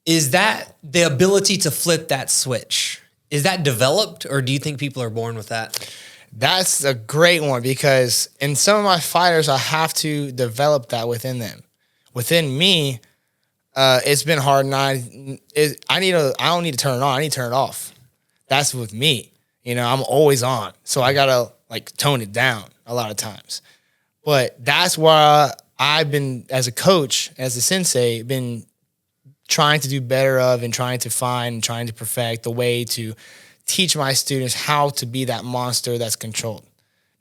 Is that the ability to flip that switch? Is that developed, or do you think people are born with that? That's a great one, because in some of my fighters, I have to develop that within them. Within me, it's been hard. And I don't need to turn it on. I need to turn it off. That's with me. I'm always on. So I got to like tone it down a lot of times. But that's where I've been, as a coach, as a sensei, been trying to do better of, and trying to find and trying to perfect the way to teach my students how to be that monster that's controlled.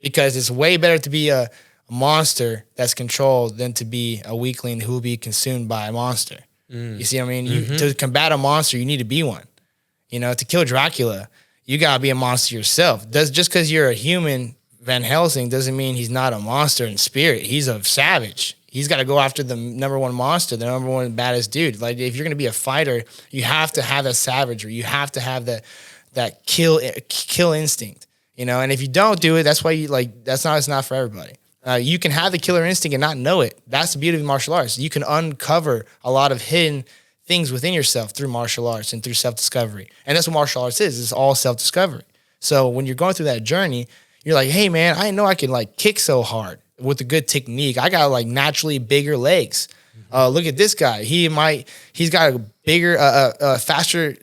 Because it's way better to be a monster that's controlled than to be a weakling who will be consumed by a monster. You see what I mean? To combat a monster, you need to be one. To kill Dracula, you got to be a monster yourself. Just because you're a human, Van Helsing, doesn't mean he's not a monster in spirit. He's a savage. He's got to go after the number one monster, the number one baddest dude. Like, if you're going to be a fighter, you have to have that savagery. You have to have that kill instinct, And if you don't do it, that's why it's not for everybody. You can have the killer instinct and not know it. That's the beauty of martial arts. You can uncover a lot of hidden things within yourself through martial arts and through self-discovery. And that's what martial arts is. It's all self-discovery. So when you're going through that journey, you're like, hey man, I didn't know I could like kick so hard with a good technique. I got like naturally bigger legs. Look at this guy. He's got a bigger, faster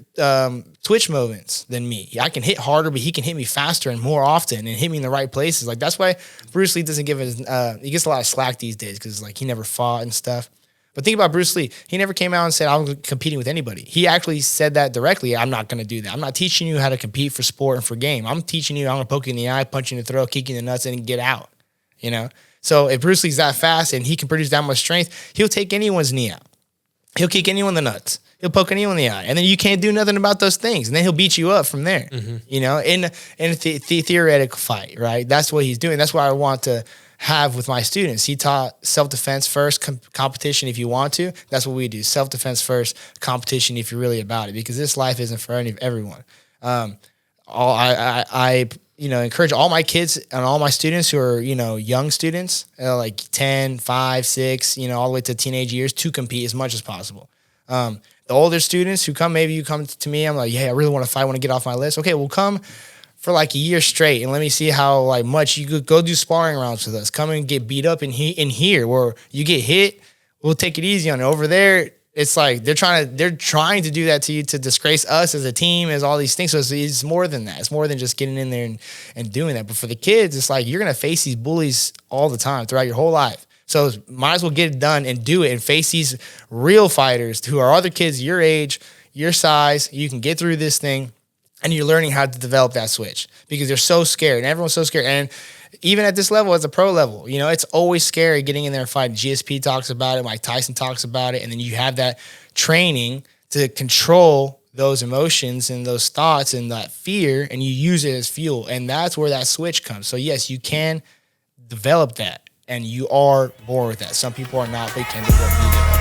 twitch movements than me. I can hit harder, but he can hit me faster and more often and hit me in the right places. Like, that's why Bruce Lee doesn't he gets a lot of slack these days, because like he never fought and stuff. But think about Bruce Lee. He never came out and said, I'm competing with anybody. He actually said that directly. I'm not going to do that. I'm not teaching you how to compete for sport and for game. I'm teaching you, I'm going to poke you in the eye, punch you in the throat, kick you in the nuts, and get out. So if Bruce Lee's that fast and he can produce that much strength, he'll take anyone's knee out. He'll kick anyone in the nuts. He'll poke anyone in the eye. And then you can't do nothing about those things. And then he'll beat you up from there, in a theoretical fight, right? That's what he's doing. That's what I want to have with my students. He taught self-defense first, competition if you want to. That's what we do. Self-defense first, competition if you're really about it, because this life isn't for everyone. I encourage all my kids and all my students who are, young students, like 10, 5, 6, all the way to teenage years, to compete as much as possible. The older students who come, maybe you come to me, I'm like, yeah, I really want to fight, I want to get off my list. Okay, we'll come for like a year straight and let me see how much you could go do sparring rounds with us. Come and get beat up in here where you get hit. We'll take it easy on it. Over there, it's like they're trying to do that to you, to disgrace us as a team, as all these things. So it's more than that. It's more than just getting in there and doing that. But for the kids, it's like you're going to face these bullies all the time throughout your whole life. So might as well get it done and do it and face these real fighters who are other kids your age, your size. You can get through this thing, and you're learning how to develop that switch, because they're so scared and everyone's so scared. And even at this level, as a pro level, it's always scary getting in there and fighting. GSP talks about it. Mike Tyson talks about it. And then you have that training to control those emotions and those thoughts and that fear, and you use it as fuel. And that's where that switch comes. So yes, you can develop that, and you are born with that. Some people are not, they can develop it.